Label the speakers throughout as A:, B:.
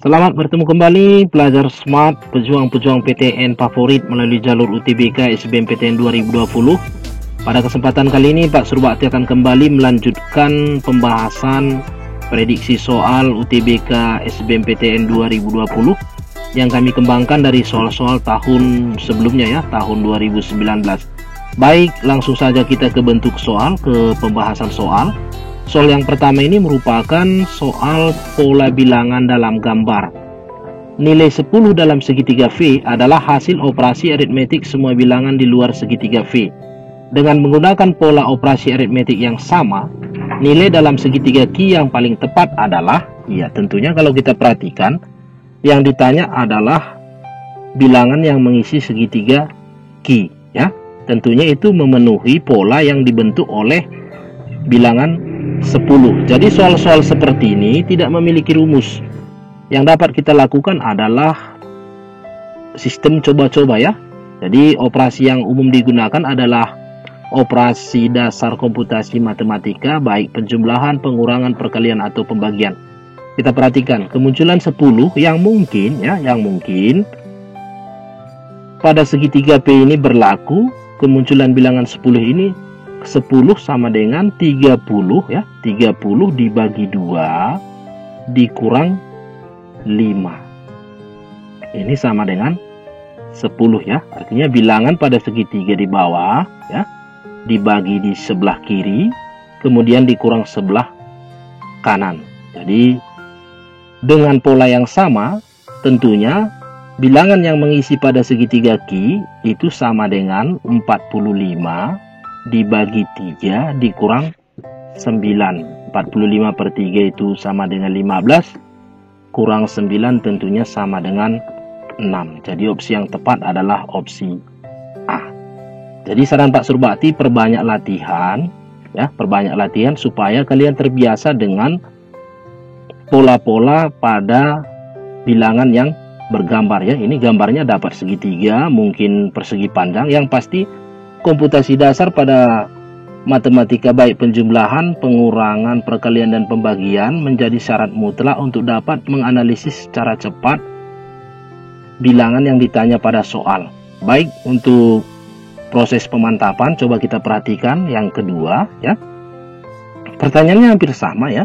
A: Selamat bertemu kembali pelajar smart pejuang-pejuang PTN favorit melalui jalur UTBK SBMPTN 2020. Pada kesempatan kali ini Pak Surbakti akan kembali melanjutkan pembahasan prediksi soal UTBK SBMPTN 2020 yang kami kembangkan dari soal-soal tahun sebelumnya ya, tahun 2019. Baik, langsung saja kita ke bentuk soal, ke pembahasan soal. Soal yang pertama ini merupakan soal pola bilangan dalam gambar. Nilai 10 dalam segitiga V adalah hasil operasi aritmetik semua bilangan di luar segitiga V. Dengan menggunakan pola operasi aritmetik yang sama, nilai dalam segitiga Q yang paling tepat adalah, ya tentunya kalau kita perhatikan, yang ditanya adalah bilangan yang mengisi segitiga Q, ya. Tentunya itu memenuhi pola yang dibentuk oleh bilangan 10. Jadi soal-soal seperti ini tidak memiliki rumus. Yang dapat kita lakukan adalah sistem coba-coba ya. Jadi operasi yang umum digunakan adalah operasi dasar komputasi matematika, baik penjumlahan, pengurangan, perkalian atau pembagian. Kita perhatikan kemunculan 10 yang mungkin ya, yang mungkin pada segitiga P ini berlaku. Kemunculan bilangan 10 ini 10 sama dengan 30 ya. 30 dibagi 2 dikurang 5. Ini sama dengan 10 ya. Artinya bilangan pada segitiga di bawah ya dibagi di sebelah kiri, kemudian dikurang sebelah kanan. Jadi dengan pola yang sama tentunya bilangan yang mengisi pada segitiga Q itu sama dengan 45 dibagi 3 dikurang 9. 45 per 3 itu sama dengan 15, kurang 9 tentunya sama dengan 6. Jadi opsi yang tepat adalah opsi A. Jadi saran Pak Surbakti, perbanyak latihan ya, perbanyak latihan supaya kalian terbiasa dengan pola-pola pada bilangan yang bergambar ya. Ini gambarnya dapat segitiga, mungkin persegi pandang. Yang pasti komputasi dasar pada matematika baik penjumlahan, pengurangan, perkalian dan pembagian menjadi syarat mutlak untuk dapat menganalisis secara cepat bilangan yang ditanya pada soal. Baik, untuk proses pemantapan coba kita perhatikan yang kedua ya. Pertanyaannya hampir sama ya.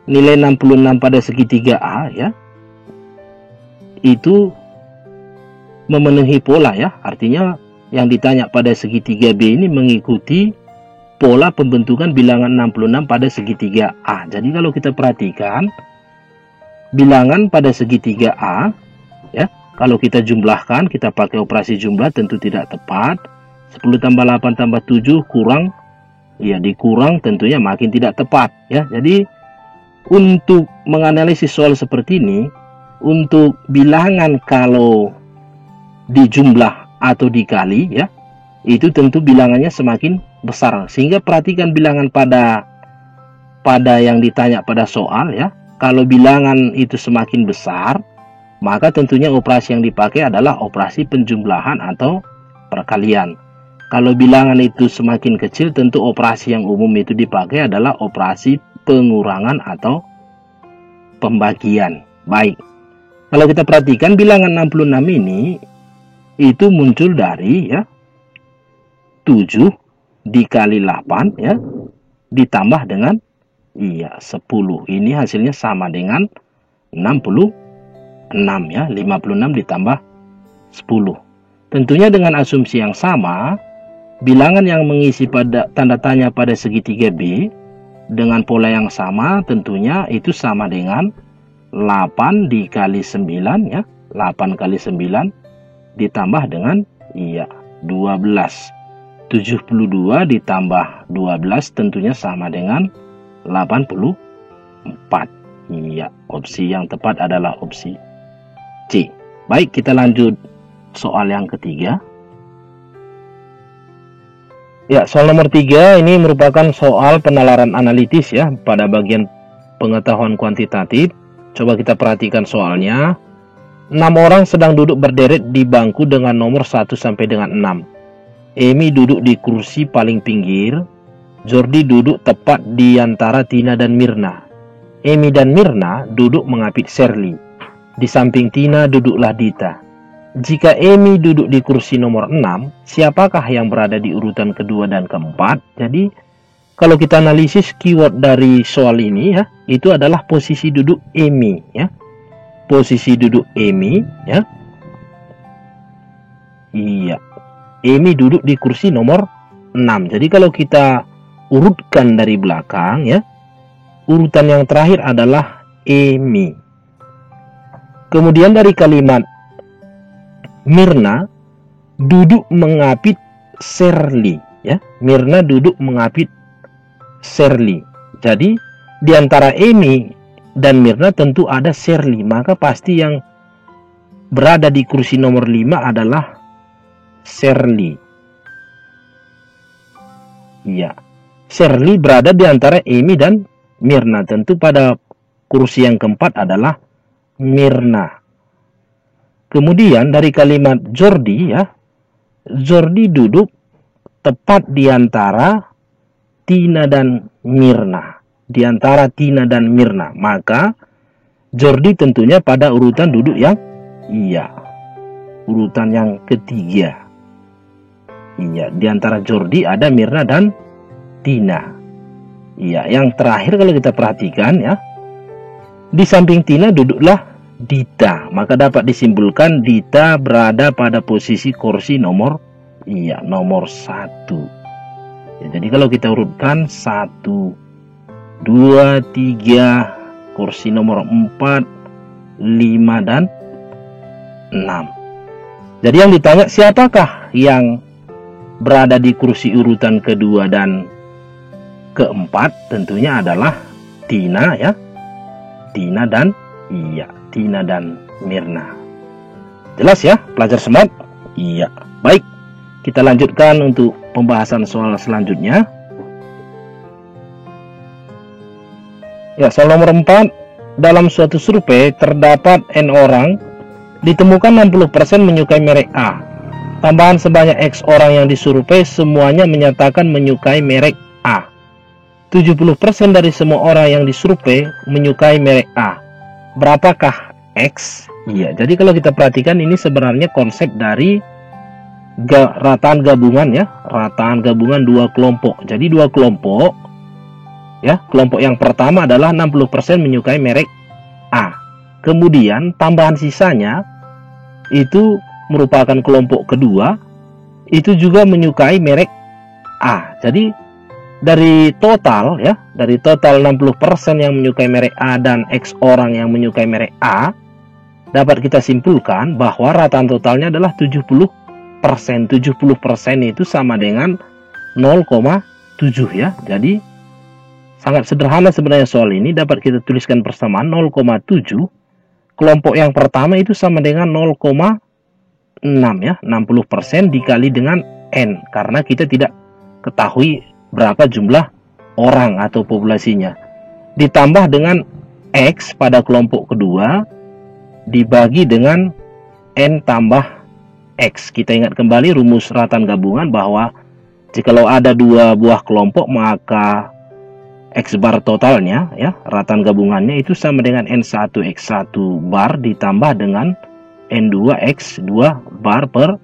A: Nilai 66 pada segitiga A ya, itu memenuhi pola ya. Artinya yang ditanya pada segitiga B ini mengikuti pola pembentukan bilangan 66 pada segitiga A. Jadi kalau kita perhatikan bilangan pada segitiga A ya, kalau kita jumlahkan, kita pakai operasi jumlah tentu tidak tepat. 10 tambah 8 tambah 7 kurang, ya dikurang tentunya makin tidak tepat ya. Jadi untuk menganalisis soal seperti ini, untuk bilangan kalau dijumlah atau dikali ya, itu tentu bilangannya semakin besar. Sehingga perhatikan bilangan pada yang ditanya pada soal ya. Kalau bilangan itu semakin besar, maka tentunya operasi yang dipakai adalah operasi penjumlahan atau perkalian. Kalau bilangan itu semakin kecil, tentu operasi yang umum itu dipakai adalah operasi pengurangan atau pembagian. Baik, kalau kita perhatikan bilangan 66 ini itu muncul dari ya 7 dikali 8 ya ditambah dengan 10. Ini hasilnya sama dengan 66 ya. 56 ditambah 10. Tentunya dengan asumsi yang sama, bilangan yang mengisi pada tanda tanya pada segitiga B dengan pola yang sama tentunya itu sama dengan 8 dikali 9 ya. 8 kali 9 ditambah dengan 12. 72 ditambah 12 tentunya sama dengan 84. Iya, opsi yang tepat adalah opsi C. Baik, kita lanjut soal yang ketiga. Ya, soal nomor 3 ini merupakan soal penalaran analitis ya pada bagian pengetahuan kuantitatif. Coba kita perhatikan soalnya. 6 orang sedang duduk berderet di bangku dengan nomor 1 sampai dengan 6. Emi duduk di kursi paling pinggir. Jordi duduk tepat di antara Tina dan Mirna. Emi dan Mirna duduk mengapit Shirley. Di samping Tina duduklah Dita. Jika Emi duduk di kursi nomor 6, siapakah yang berada di urutan kedua dan keempat? Jadi, kalau kita analisis keyword dari soal ini ya, itu adalah posisi duduk Emi ya. Posisi duduk Emi ya. Iya. Emi duduk di kursi nomor 6. Jadi kalau kita urutkan dari belakang ya, urutan yang terakhir adalah Emi. Kemudian dari kalimat Mirna duduk mengapit Shirley ya. Mirna duduk mengapit Shirley. Jadi di antara Emi dan Mirna tentu ada Shirley, maka pasti yang berada di kursi nomor 5 adalah Shirley. Iya. Shirley berada di antara Emi dan Mirna. Tentu pada kursi yang keempat adalah Mirna. Kemudian dari kalimat Jordi ya, Jordi duduk tepat di antara Tina dan Mirna. Di antara Tina dan Mirna. Maka Jordi tentunya pada urutan duduk yang urutan yang ketiga. Iya, di antara Jordi ada Mirna dan Tina. Iya, yang terakhir kalau kita perhatikan ya, di samping Tina duduklah Dita. Maka dapat disimpulkan Dita berada pada posisi kursi nomor 1. Ya, jadi kalau kita urutkan 1, 2, 3, kursi nomor 4, 5 dan 6. Jadi yang ditanya siapakah yang berada di kursi urutan kedua dan keempat? Tentunya adalah Tina ya. Tina dan Mirna. Jelas ya, pelajar smart? Iya. Baik, kita lanjutkan untuk pembahasan soal selanjutnya. Ya, soal nomor 4. Dalam suatu survei terdapat N orang, ditemukan 60% menyukai merek A. Tambahan sebanyak X orang yang disurvei semuanya menyatakan menyukai merek A. 70% dari semua orang yang disurvei menyukai merek A. Berapakah X? Iya, jadi kalau kita perhatikan ini sebenarnya konsep dari rataan gabungan ya. Rataan gabungan dua kelompok. Jadi dua kelompok ya. Kelompok yang pertama adalah 60% menyukai merek A. Kemudian tambahan sisanya itu merupakan kelompok kedua, itu juga menyukai merek A. Jadi dari total ya, dari total 60% yang menyukai merek A dan X orang yang menyukai merek A, dapat kita simpulkan bahwa rataan totalnya adalah 70%. 70% itu sama dengan 0,7 ya. Jadi sangat sederhana sebenarnya soal ini, dapat kita tuliskan persamaan 0,7. Kelompok yang pertama itu sama dengan 0,6 ya. 60% dikali dengan N, karena kita tidak ketahui berapa jumlah orang atau populasinya. Ditambah dengan X pada kelompok kedua, dibagi dengan N tambah X. Kita ingat kembali rumus rataan gabungan bahwa jikalau ada dua buah kelompok, maka X bar totalnya ya, rataan gabungannya itu sama dengan N1 X1 bar ditambah dengan N2 X2 bar per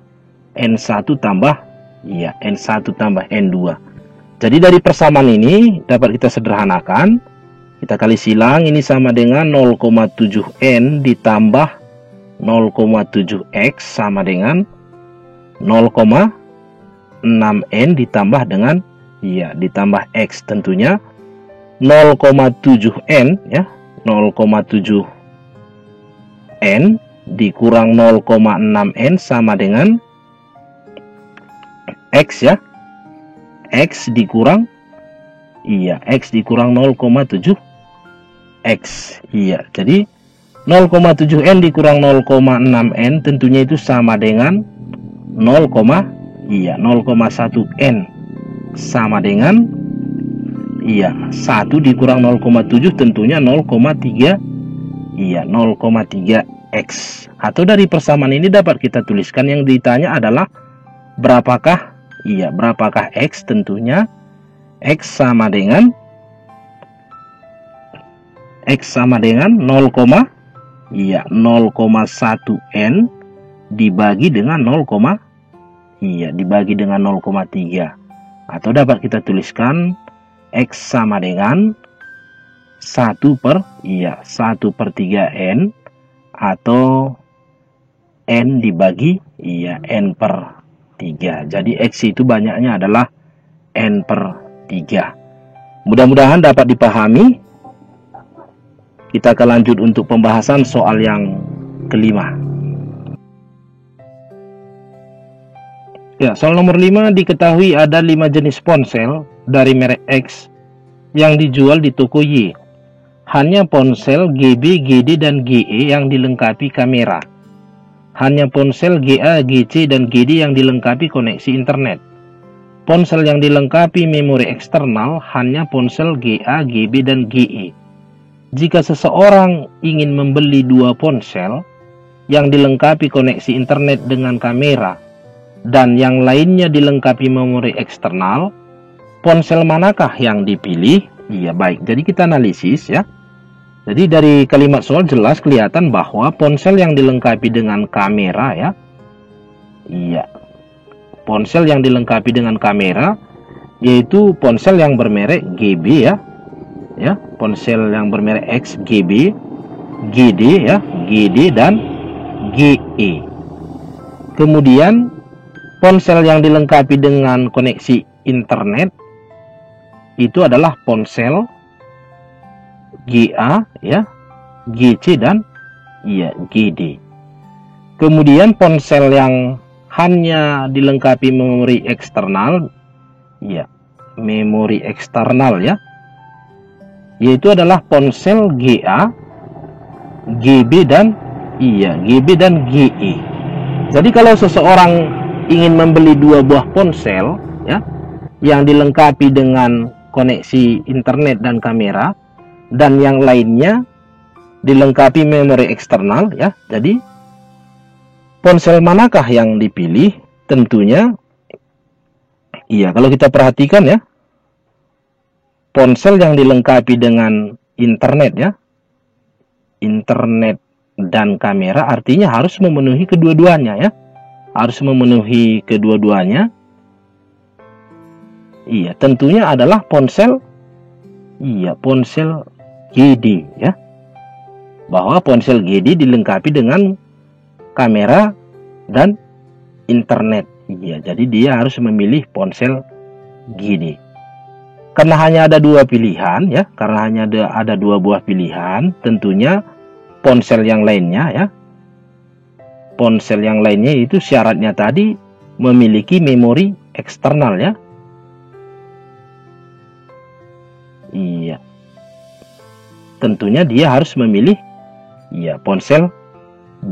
A: N1 tambah N1 tambah N2. Jadi dari persamaan ini dapat kita sederhanakan. Kita kali silang, ini sama dengan 0,7N ditambah 0,7X sama dengan 0,6N ditambah dengan ditambah X. Tentunya 0,7N ya, 0,7N dikurang 0,6N sama dengan X ya. X dikurang X dikurang 0,7 X. Iya, jadi 0,7N dikurang 0,6N tentunya itu sama dengan 0,1N sama dengan 1 dikurang 0,7 tentunya 0,3 0,3X. Atau dari persamaan ini dapat kita tuliskan yang ditanya adalah berapakah berapakah X? Tentunya X sama dengan X sama dengan 0,1 N dibagi dengan 0,3. Atau dapat kita tuliskan X sama dengan 1/3 N, atau N dibagi N/3. Jadi X itu banyaknya adalah N/3. Mudah-mudahan dapat dipahami. Kita akan lanjut untuk pembahasan soal yang kelima. Ya, soal nomor 5, diketahui ada 5 jenis ponsel dari merek X yang dijual di toko Y. Hanya ponsel GB, GD, dan GE yang dilengkapi kamera. Hanya ponsel GA, GC, dan GD yang dilengkapi koneksi internet. Ponsel yang dilengkapi memori eksternal hanya ponsel GA, GB, dan GE. Jika seseorang ingin membeli 2 ponsel yang dilengkapi koneksi internet dengan kamera dan yang lainnya dilengkapi memori eksternal, ponsel manakah yang dipilih? Iya, baik. Jadi kita analisis ya. Jadi dari kalimat soal jelas kelihatan bahwa ponsel yang dilengkapi dengan kamera ya. Iya. Ponsel yang dilengkapi dengan kamera yaitu ponsel yang bermerek GB ya. Ya, ponsel yang bermerek X, GB, GD ya, GD dan GE. Kemudian ponsel yang dilengkapi dengan koneksi internet itu adalah ponsel GA ya, GC dan GD. Kemudian ponsel yang hanya dilengkapi memori eksternal memori eksternal ya, yaitu adalah ponsel GA, GB dan GE. Jadi kalau seseorang ingin membeli 2 buah ponsel ya yang dilengkapi dengan koneksi internet dan kamera dan yang lainnya dilengkapi memori eksternal ya. Jadi ponsel manakah yang dipilih? Tentunya kalau kita perhatikan ya, ponsel yang dilengkapi dengan internet ya, internet dan kamera artinya harus memenuhi kedua-duanya ya. Harus memenuhi kedua-duanya. Tentunya adalah ponsel ponsel GD ya. Bahwa ponsel GD dilengkapi dengan kamera dan internet. Jadi dia harus memilih ponsel GD. Karena hanya ada 2 pilihan ya, karena hanya ada 2 buah pilihan, tentunya ponsel yang lainnya ya. Ponsel yang lainnya itu syaratnya tadi memiliki memori eksternal ya. Tentunya dia harus memilih ponsel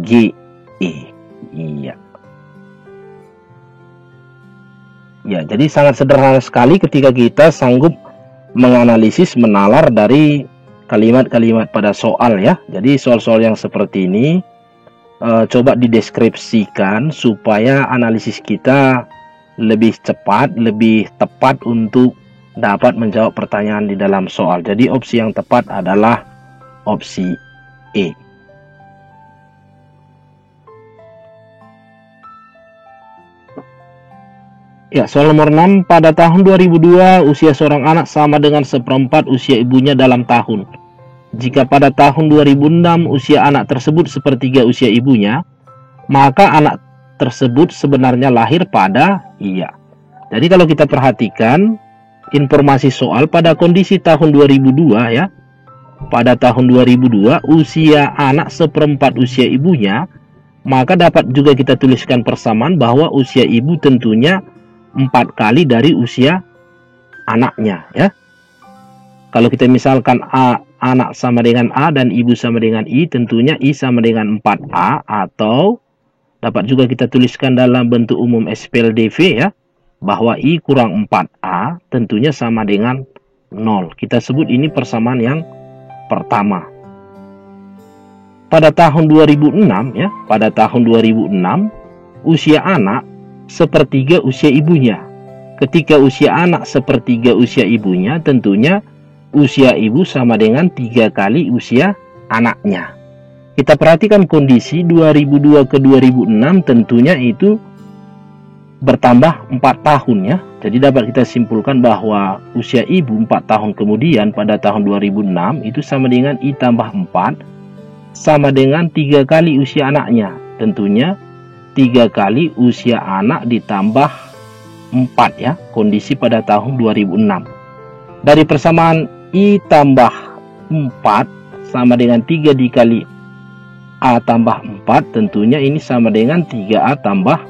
A: GE. Jadi sangat sederhana sekali ketika kita sanggup menganalisis, menalar dari kalimat-kalimat pada soal ya. Jadi soal-soal yang seperti ini coba dideskripsikan supaya analisis kita lebih cepat, lebih tepat untuk dapat menjawab pertanyaan di dalam soal. Jadi opsi yang tepat adalah opsi E. Ya, soal nomor 6. Pada tahun 2002, usia seorang anak sama dengan 1/4 usia ibunya dalam tahun. Jika pada tahun 2006 usia anak tersebut 1/3 usia ibunya, maka anak tersebut sebenarnya lahir pada Jadi kalau kita perhatikan informasi soal pada kondisi tahun 2002 ya. Pada tahun 2002 usia anak 1/4 usia ibunya, maka dapat juga kita tuliskan persamaan bahwa usia ibu tentunya 4 kali dari usia anaknya ya. Kalau kita misalkan anak sama dengan A dan ibu sama dengan I, tentunya I sama dengan 4A, atau dapat juga kita tuliskan dalam bentuk umum SPLDV ya, bahwa I kurang 4A tentunya sama dengan 0. Kita sebut ini persamaan yang pertama. Pada tahun 2006 ya, pada tahun 2006 usia anak 1/3 usia ibunya. Ketika usia anak 1/3 usia ibunya, tentunya usia ibu sama dengan 3 kali usia anaknya. Kita perhatikan kondisi 2002 ke 2006 tentunya itu bertambah 4 tahun ya. Jadi dapat kita simpulkan bahwa usia ibu 4 tahun kemudian pada tahun 2006 itu sama dengan I tambah 4 sama dengan 3 kali usia anaknya. Tentunya 3 kali usia anak ditambah 4 ya, kondisi pada tahun 2006. Dari persamaan I tambah 4 sama dengan 3 dikali A tambah 4, tentunya ini sama dengan 3A tambah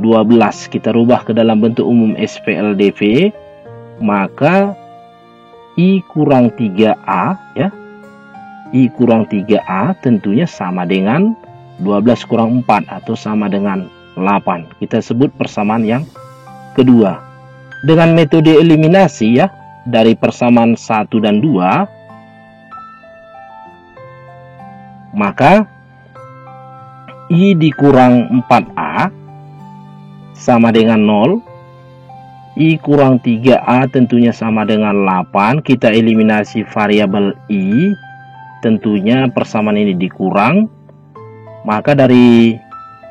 A: 12. Kita rubah ke dalam bentuk umum SPLDV, maka I kurang 3A ya, I kurang 3A tentunya sama dengan 12 kurang 4 atau sama dengan 8. Kita sebut persamaan yang kedua. Dengan metode eliminasi ya, dari persamaan 1 dan 2, maka I dikurang 4A sama dengan 0. I kurang 3A tentunya sama dengan 8. Kita eliminasi variabel I, tentunya persamaan ini dikurang. Maka dari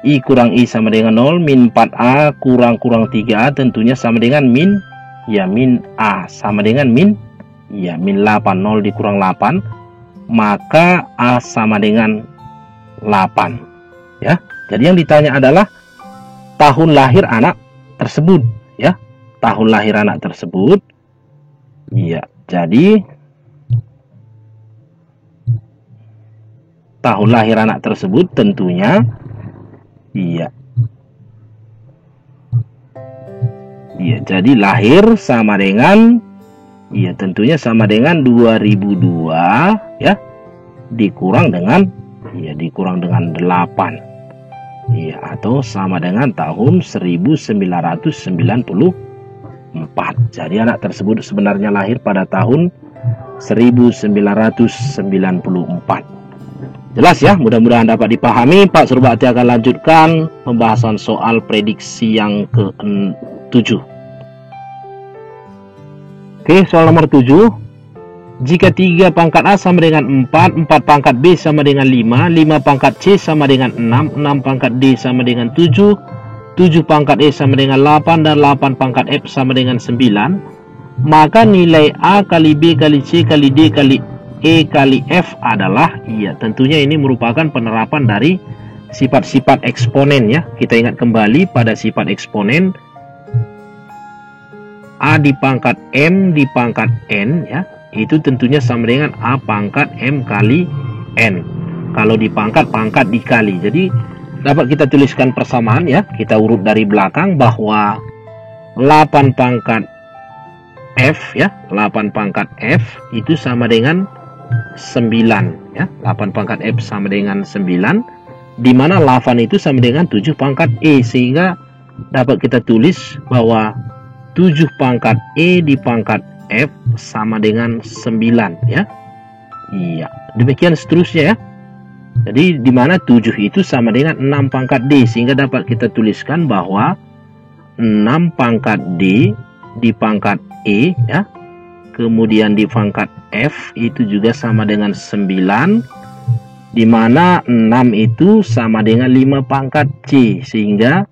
A: I kurang I sama dengan 0, min 4A kurang 3A tentunya sama dengan min A sama dengan min 8. 0 dikurang 8, maka A sama dengan 8 ya. Jadi yang ditanya adalah tahun lahir anak tersebut ya, tahun lahir anak tersebut. Iya, jadi tahun lahir anak tersebut tentunya iya, jadi lahir sama dengan tentunya sama dengan 2002 ya, dikurang dengan 8 atau sama dengan tahun 1994. Jadi anak tersebut sebenarnya lahir pada tahun 1994. Jelas ya, mudah-mudahan dapat dipahami. Pak Surbakti akan lanjutkan pembahasan soal prediksi yang ke-7. Oke, soal nomor 7. Jika 3 pangkat A sama dengan 4, 4 pangkat B sama dengan 5, 5 pangkat C sama dengan 6, 6 pangkat D sama dengan 7, 7 pangkat E sama dengan 8, dan 8 pangkat F sama dengan 9, maka nilai A kali B kali C kali D kali E kali F adalah, tentunya ini merupakan penerapan dari sifat-sifat eksponen ya. Kita ingat kembali pada sifat eksponen, A di pangkat M di pangkat N ya, itu tentunya sama dengan A pangkat M kali N. Kalau dipangkat, pangkat dikali. Jadi dapat kita tuliskan persamaan ya. Kita urut dari belakang bahwa 8 pangkat F ya, 8 pangkat F itu sama dengan 9 ya. 8 pangkat F sama dengan 9, di mana 8 itu sama dengan 7 pangkat E, sehingga dapat kita tulis bahwa 7 pangkat E di pangkat F sama dengan 9 ya. Demikian seterusnya ya. Jadi di mana 7 itu sama dengan 6 pangkat D, sehingga dapat kita tuliskan bahwa 6 pangkat D di pangkat E ya, kemudian di pangkat F itu juga sama dengan 9, di mana 6 itu sama dengan 5 pangkat C, sehingga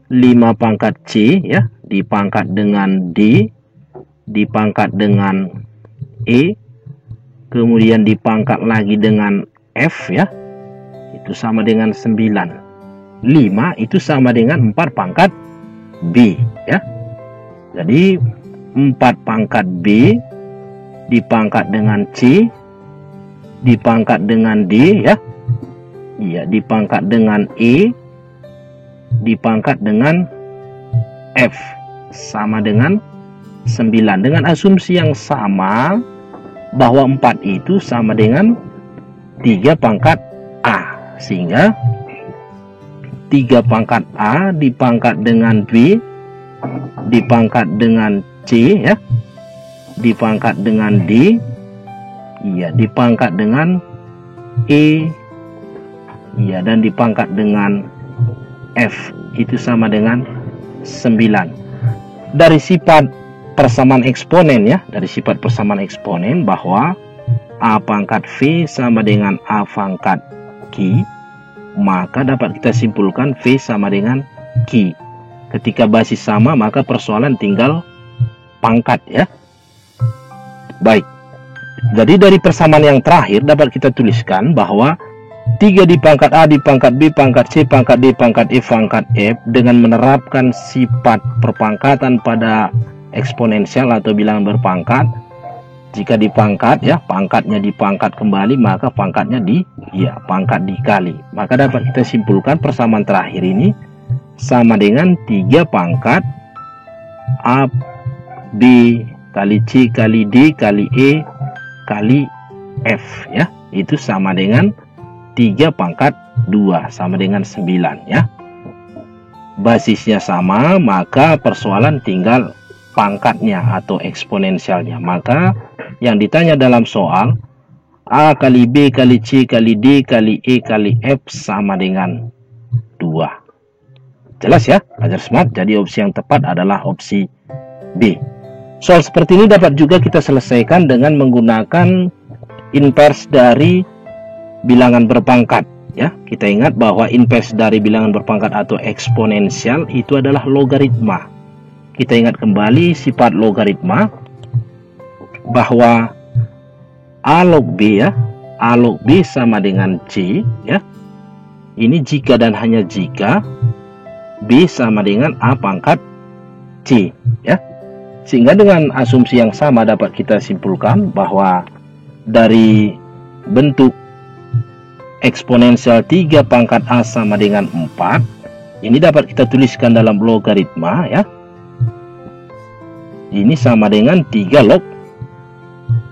A: 5 pangkat C ya dipangkat dengan D, dipangkat dengan E, kemudian dipangkat lagi dengan F ya, itu sama dengan 9. 5 itu sama dengan 4 pangkat B ya. Jadi 4 pangkat B dipangkat dengan C, dipangkat dengan D ya, dipangkat dengan E, dipangkat dengan F sama dengan 9, dengan asumsi yang sama bahwa 4 itu sama dengan 3 pangkat A, sehingga 3 pangkat A dipangkat dengan B, dipangkat dengan C ya, dipangkat dengan D, dipangkat dengan E, dan dipangkat dengan F, itu sama dengan 9. Dari sifat persamaan eksponen ya, dari sifat persamaan eksponen bahwa A pangkat V sama dengan A pangkat Q, maka dapat kita simpulkan V sama dengan Q. Ketika basis sama, maka persoalan tinggal pangkat ya. Baik, jadi dari persamaan yang terakhir dapat kita tuliskan bahwa 3 di pangkat A, di pangkat B, pangkat C, pangkat D, pangkat E, pangkat F dengan menerapkan sifat perpangkatan pada eksponensial atau bilangan berpangkat. Jika dipangkat ya, pangkatnya dipangkat kembali, maka pangkatnya pangkat dikali. Maka dapat kita simpulkan persamaan terakhir ini sama dengan 3 pangkat A, B kali C kali D kali E kali F ya. Itu sama dengan 3 pangkat 2 sama dengan 9 ya. Basisnya sama, maka persoalan tinggal pangkatnya atau eksponensialnya. Maka yang ditanya dalam soal A kali B kali C kali D kali E kali F sama dengan 2. Jelas ya, belajar smart. Jadi opsi yang tepat adalah opsi B. Soal seperti ini dapat juga kita selesaikan dengan menggunakan inverse dari bilangan berpangkat ya. Kita ingat bahwa inverse dari bilangan berpangkat atau eksponensial itu adalah logaritma. Kita ingat kembali sifat logaritma bahwa A log B ya, A log B sama dengan C ya. Ini jika dan hanya jika B sama dengan A pangkat C ya. Sehingga dengan asumsi yang sama dapat kita simpulkan bahwa dari bentuk eksponensial 3 pangkat A sama dengan 4, ini dapat kita tuliskan dalam logaritma ya. Ini sama dengan 3 log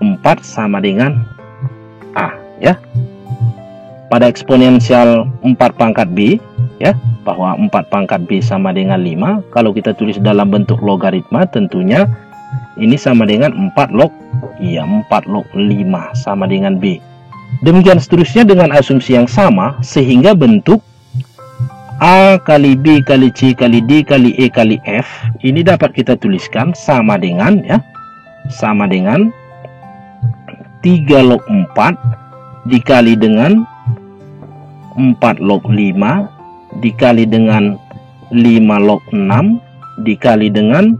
A: 4 sama dengan A ya. Pada eksponensial 4 pangkat B ya, bahwa 4 pangkat B sama dengan 5, kalau kita tulis dalam bentuk logaritma tentunya ini sama dengan 4 log 4 log 5 sama dengan B. Demikian seterusnya dengan asumsi yang sama, sehingga bentuk A kali B kali C kali D kali E kali F ini dapat kita tuliskan sama dengan ya, sama dengan 3 log 4 dikali dengan 4 log 5 dikali dengan 5 log 6 dikali dengan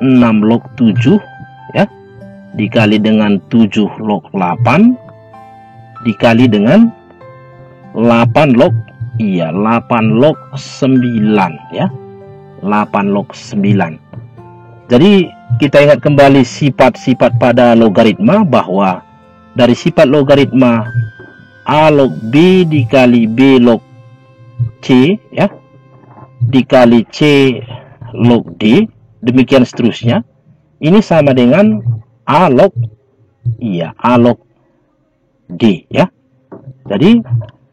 A: 6 log 7 ya, dikali dengan 7 log 8 dikali dengan 8 log 8 log 9 ya, 8 log 9. Jadi kita ingat kembali sifat-sifat pada logaritma bahwa dari sifat logaritma A log B dikali B log C ya, dikali C log D, demikian seterusnya. Ini sama dengan A log A log D ya. Jadi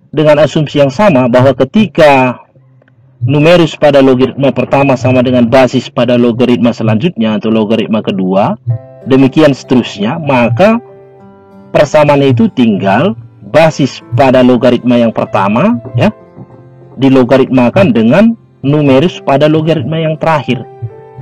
A: dengan asumsi yang sama bahwa ketika numeris pada logaritma pertama sama dengan basis pada logaritma selanjutnya atau logaritma kedua, demikian seterusnya, maka persamaan itu tinggal basis pada logaritma yang pertama ya dilogaritmakan dengan numeris pada logaritma yang terakhir.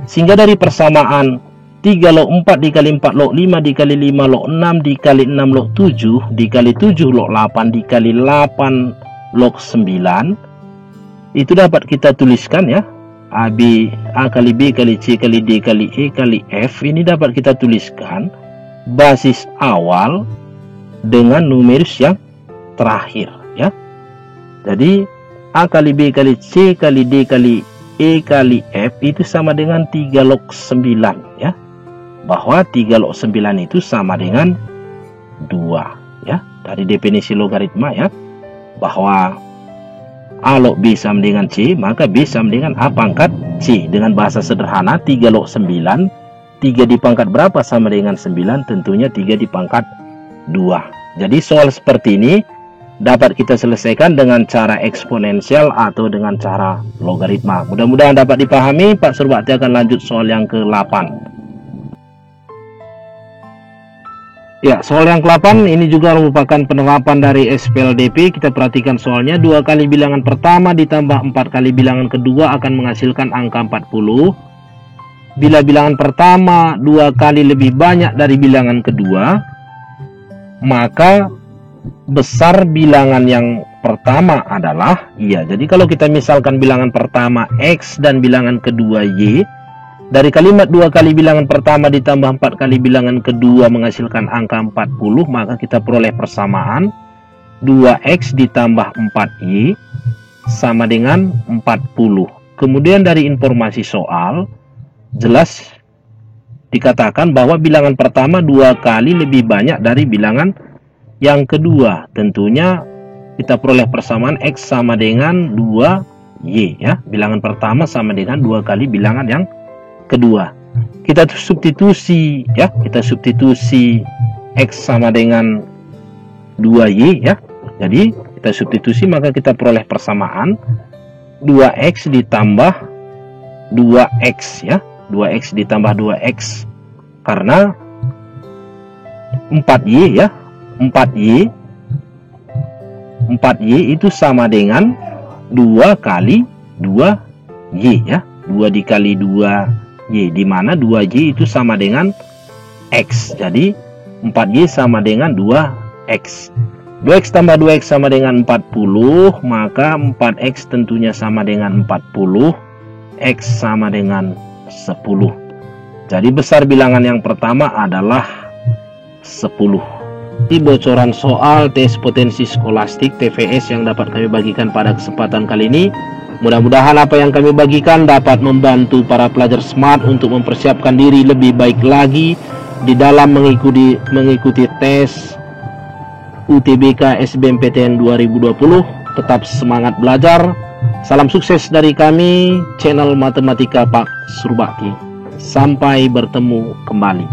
A: Sehingga dari persamaan 3 log 4 dikali 4 log 5 dikali 5 log 6 dikali 6 log 7 dikali 7 log 8 dikali 8 log 9, itu dapat kita tuliskan ya, A kali B kali C kali D kali E kali F ini dapat kita tuliskan basis awal dengan numeris yang terakhir ya. Jadi A kali B kali C kali D kali E kali F itu sama dengan 3 log 9 ya, bahwa 3 log 9 itu sama dengan 2 ya. Dari definisi logaritma ya, bahwa A log B sama dengan C, maka B sama dengan A pangkat C. Dengan bahasa sederhana 3 log 9, 3 dipangkat berapa sama dengan 9? Tentunya 3 dipangkat 2. Jadi soal seperti ini dapat kita selesaikan dengan cara eksponensial atau dengan cara logaritma. Mudah-mudahan dapat dipahami. Pak Surbakti akan lanjut soal yang ke-8. Ya, soal yang ke-8 ini juga merupakan penerapan dari SPLDP. Kita perhatikan soalnya, 2 kali bilangan pertama ditambah 4 kali bilangan kedua akan menghasilkan angka 40. bila bilangan pertama 2 kali lebih banyak dari bilangan kedua, maka besar bilangan yang pertama adalah iya. Jadi kalau kita misalkan bilangan pertama X dan bilangan kedua Y, dari kalimat 2 kali bilangan pertama ditambah 4 kali bilangan kedua menghasilkan angka 40, maka kita peroleh persamaan 2X ditambah 4Y sama dengan 40. Kemudian dari informasi soal, jelas dikatakan bahwa bilangan pertama 2 kali lebih banyak dari bilangan yang kedua. Tentunya kita peroleh persamaan X sama dengan 2Y ya. Bilangan pertama sama dengan 2 kali bilangan yang kedua. Kita substitusi ya, kita substitusi X sama dengan 2Y ya. Jadi kita substitusi, maka kita peroleh persamaan 2X ditambah 2X ya. 2X ditambah 2X karena 4Y ya. 4Y itu sama dengan 2 kali 2Y ya. 2 dikali 2Y, di mana 2Y itu sama dengan X. Jadi 4Y sama dengan 2X. 2X tambah 2X sama dengan 40, maka 4X tentunya sama dengan 40, X sama dengan 10. Jadi besar bilangan yang pertama adalah 10. Di bocoran soal tes potensi skolastik TVS yang dapat kami bagikan pada kesempatan kali ini, mudah-mudahan apa yang kami bagikan dapat membantu para pelajar smart untuk mempersiapkan diri lebih baik lagi di dalam mengikuti tes UTBK SBMPTN 2020. Tetap semangat belajar. Salam sukses dari kami, channel Matematika Pak Surbakti. Sampai bertemu kembali.